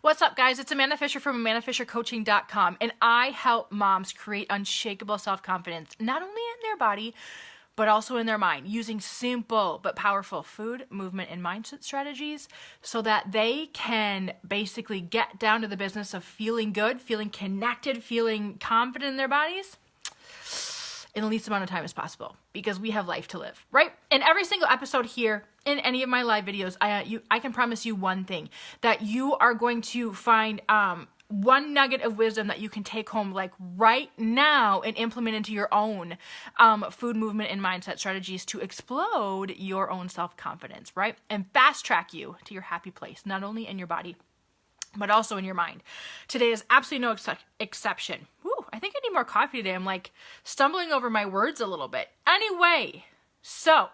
What's up, guys? It's Amanda Fisher from AmandaFisherCoaching.com, and I help moms create unshakable self-confidence, not only in their body, but also in their mind, using simple but powerful food, movement, and mindset strategies so that they can basically get down to the business of feeling good, feeling connected, feeling confident in their bodies in the least amount of time as possible, because we have life to live, right? In every single episode here, in any of my live videos, I can promise you one thing, that you are going to find one nugget of wisdom that you can take home like right now and implement into your own food, movement, and mindset strategies to explode your own self-confidence, right? And fast track you to your happy place, not only in your body, but also in your mind. Today is absolutely no exception. Woo, I think I need more coffee today. I'm like stumbling over my words a little bit. Anyway, so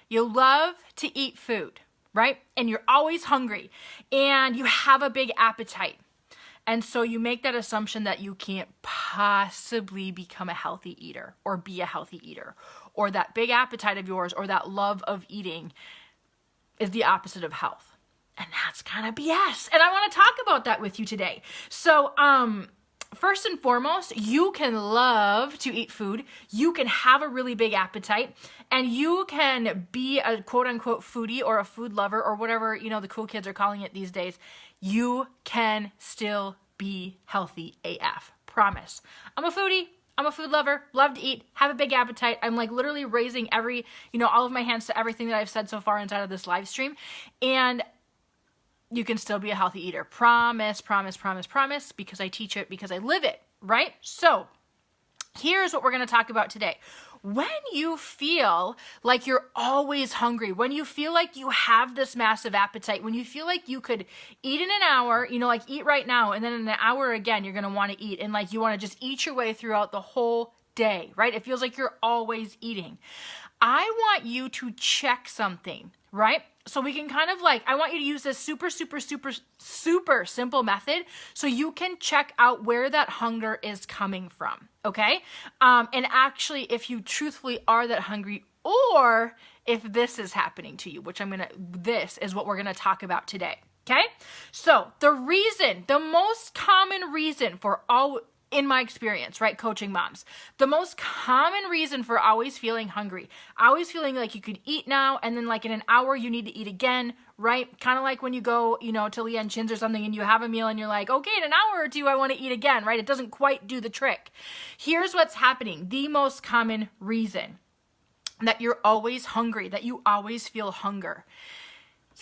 you love to eat food, right? And you're always hungry and you have a big appetite. And so you make that assumption that you can't possibly become a healthy eater or be a healthy eater, or that big appetite of yours or that love of eating is the opposite of health. And that's kind of BS. And I want to talk about that with you today. So, first and foremost, you can love to eat food. You can have a really big appetite, and you can be a quote unquote foodie or a food lover or whatever, the cool kids are calling it these days. You can still be healthy AF. Promise. I'm a foodie. I'm a food lover, love to eat, have a big appetite. I'm like literally raising all of my hands to everything that I've said so far inside of this live stream. And you can still be a healthy eater. Promise, promise, promise, promise, because I teach it, because I live it, right? So here's what we're going to talk about today. When you feel like you're always hungry, when you feel like you have this massive appetite, when you feel like you could eat in an hour, like eat right now, and then in an hour again, you're going to want to eat, and like you want to just eat your way throughout the whole day, right? It feels like you're always eating. I want you to check something, right? So we can I want you to use this super, super, super, super simple method so you can check out where that hunger is coming from, okay? And actually, if you truthfully are that hungry, or if this is happening to you, this is what we're gonna talk about today, okay? So the most common reason for in my experience, right, coaching moms, the most common reason for always feeling hungry, always feeling like you could eat now, and then like in an hour you need to eat again, right? Kind of like when you go, to Leanne Chin's or something and you have a meal and you're like, okay, in an hour or two I want to eat again, right? It doesn't quite do the trick. Here's what's happening. The most common reason that you're always hungry, that you always feel hunger,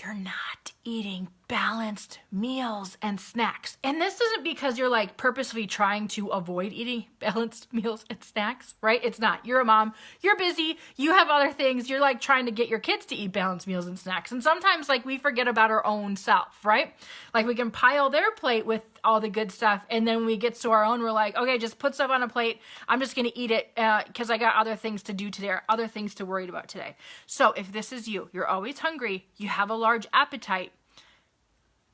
you're not eating balanced meals and snacks. And this isn't because you're like purposely trying to avoid eating balanced meals and snacks, right? It's not. You're a mom, you're busy, you have other things, you're like trying to get your kids to eat balanced meals and snacks. And sometimes like we forget about our own self, right? Like we can pile their plate with all the good stuff, and then when we get to our own, we're like, okay, just put stuff on a plate. I'm just going to eat it because I got other things to do today, or other things to worry about today. So if this is you're always hungry, you have a large appetite,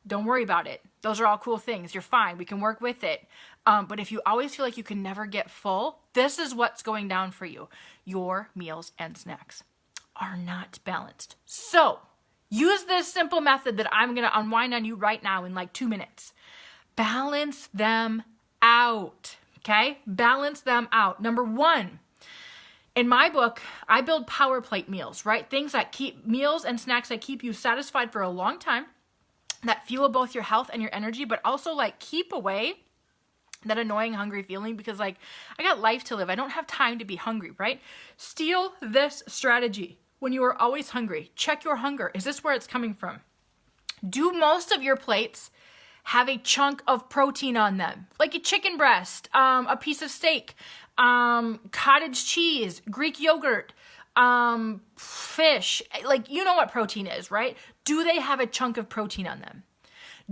don't worry about it. Those are all cool things. You're fine. We can work with it. But if you always feel like you can never get full, this is what's going down for you. Your meals and snacks are not balanced. So use this simple method that I'm going to unwind on you right now in like 2 minutes. Balance them out, okay? Balance them out. Number one, in my book, I build power plate meals, right? Things that keep meals and snacks that keep you satisfied for a long time, that fuel both your health and your energy, but also like keep away that annoying hungry feeling, because like I got life to live. I don't have time to be hungry, right? Steal this strategy. When you are always hungry, check your hunger. Is this where it's coming from? Do most of your plates have a chunk of protein on them, like a chicken breast, a piece of steak, cottage cheese, Greek yogurt, fish, like you know what protein is, right? Do they have a chunk of protein on them?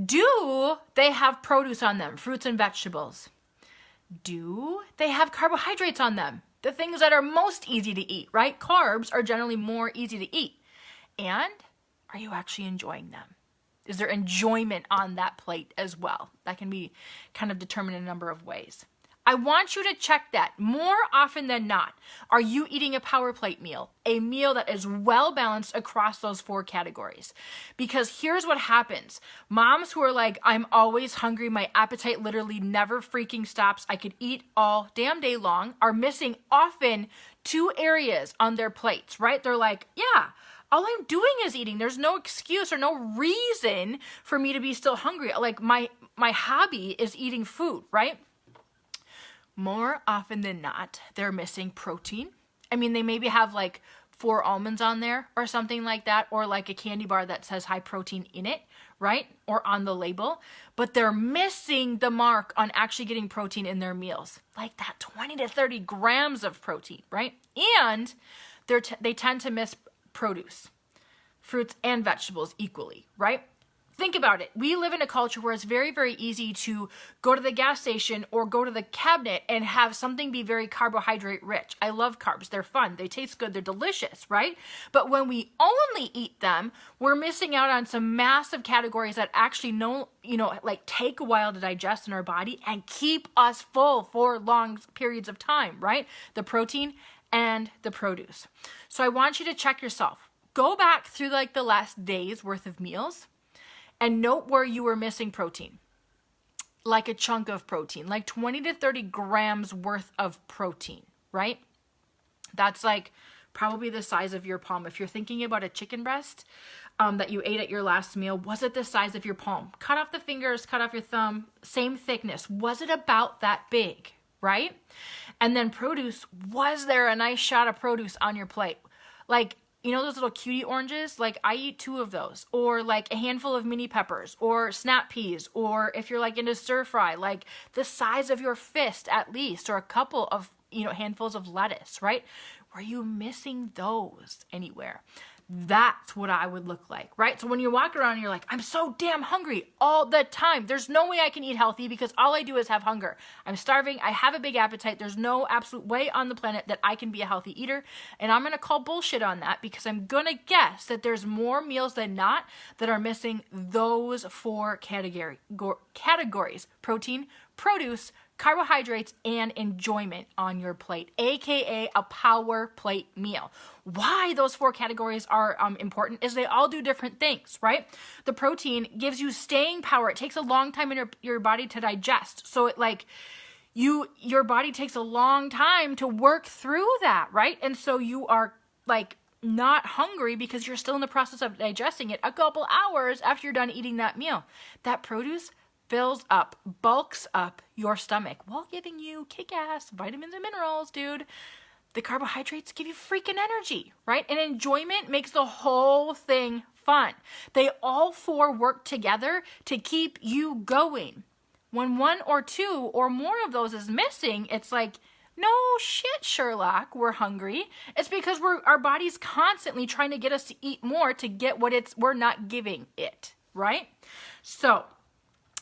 Do they have produce on them, fruits and vegetables? Do they have carbohydrates on them? The things that are most easy to eat, right? Carbs are generally more easy to eat. And are you actually enjoying them? Is there enjoyment on that plate as well? That can be kind of determined in a number of ways. I want you to check that more often than not. Are you eating a power plate meal? A meal that is well balanced across those 4 categories. Because here's what happens. Moms who are like, I'm always hungry, my appetite literally never freaking stops, I could eat all damn day long, are missing often 2 areas on their plates, right? They're like, yeah, all I'm doing is eating. There's no excuse or no reason for me to be still hungry. Like my hobby is eating food, right? More often than not, they're missing protein. I mean, they maybe have like 4 almonds on there or something like that, or like a candy bar that says high protein in it, right? Or on the label, but they're missing the mark on actually getting protein in their meals, like that 20 to 30 grams of protein, right? And they tend to miss produce, fruits and vegetables equally, right? Think about it. We live in a culture where it's very, very easy to go to the gas station or go to the cabinet and have something be very carbohydrate rich. I love carbs. They're fun. They taste good. They're delicious, right? But when we only eat them, we're missing out on some massive categories that actually take a while to digest in our body and keep us full for long periods of time, right? The protein and the produce. So I want you to check yourself. Go back through like the last day's worth of meals and note where you were missing protein, like a chunk of protein, like 20 to 30 grams worth of protein, right? That's like probably the size of your palm. If you're thinking about a chicken breast that you ate at your last meal, was it the size of your palm? Cut off the fingers, cut off your thumb, same thickness. Was it about that big, right? And then produce, was there a nice shot of produce on your plate? Like, you know those little cutie oranges? Like I eat 2 of those, or like a handful of mini peppers, or snap peas, or if you're like into stir fry, like the size of your fist at least, or a couple of, handfuls of lettuce, right? Were you missing those anywhere? That's what I would look like, right? So when you walk around and you're like, I'm so damn hungry all the time. There's no way I can eat healthy because all I do is have hunger. I'm starving. I have a big appetite. There's no absolute way on the planet that I can be a healthy eater. And I'm going to call bullshit on that because I'm going to guess that there's more meals than not that are missing those 4 categories: protein, produce, carbohydrates, and enjoyment on your plate, aka a power plate meal. Why those 4 categories are important is they all do different things, right? The protein gives you staying power. It takes a long time in your body to digest. So it your body takes a long time to work through that, right? And so you are like not hungry because you're still in the process of digesting it a couple hours after you're done eating that meal. That produce fills up, bulks up your stomach while giving you kick-ass vitamins and minerals, dude. The carbohydrates give you freaking energy, right? And enjoyment makes the whole thing fun. They all 4 work together to keep you going. When 1 or 2 or more of those is missing, it's like, no shit, Sherlock, we're hungry. It's because our body's constantly trying to get us to eat more to get what we're not giving it, right? So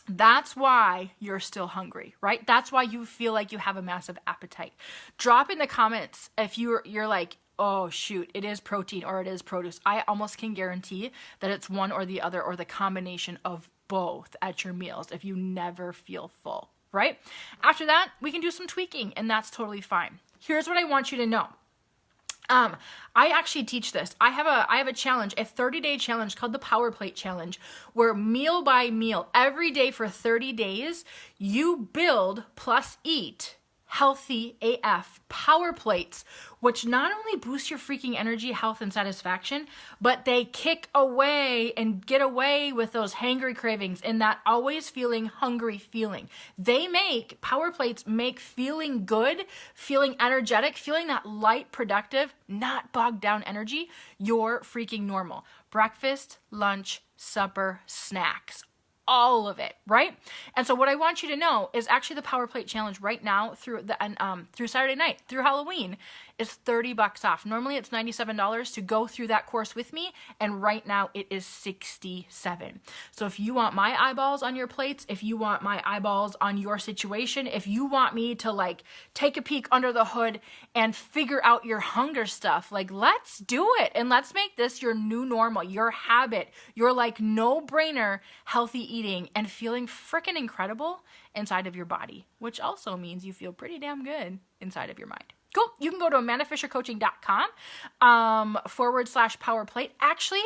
that's why you're still hungry, right? That's why you feel like you have a massive appetite. Drop in the comments if you're like, oh shoot, it is protein or it is produce. I almost can guarantee that it's one or the other or the combination of both at your meals if you never feel full, right? After that, we can do some tweaking and that's totally fine. Here's what I want you to know. I actually teach this. I have a challenge, a 30-day challenge called the Power Plate Challenge, where meal by meal, every day for 30 days, you build plus eat healthy AF power plates, which not only boost your freaking energy, health, and satisfaction, but they kick away and get away with those hangry cravings and that always feeling hungry feeling. Power plates make feeling good, feeling energetic, feeling that light, productive, not bogged down energy, your freaking normal. Breakfast, lunch, supper, snacks. All of it, right? And so what I want you to know is actually the Power Plate Challenge right now through Saturday night, through Halloween, is 30 bucks off. Normally it's $97 to go through that course with me, and right now it is $67. So if you want my eyeballs on your plates, if you want my eyeballs on your situation, if you want me to like take a peek under the hood and figure out your hunger stuff, like let's do it. And let's make this your new normal, your habit, your like no-brainer healthy eating and feeling freaking incredible inside of your body, which also means you feel pretty damn good inside of your mind. Cool. You can go to AmandaFisherCoaching.com /PowerPlate. Actually,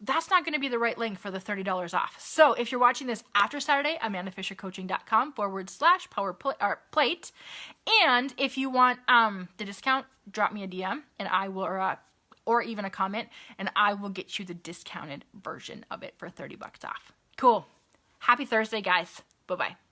that's not going to be the right link for the $30 off. So if you're watching this after Saturday, AmandaFisherCoaching.com /PowerPlate. And if you want the discount, drop me a DM and I will, or even a comment, and I will get you the discounted version of it for 30 bucks off. Cool. Happy Thursday, guys. Bye-bye.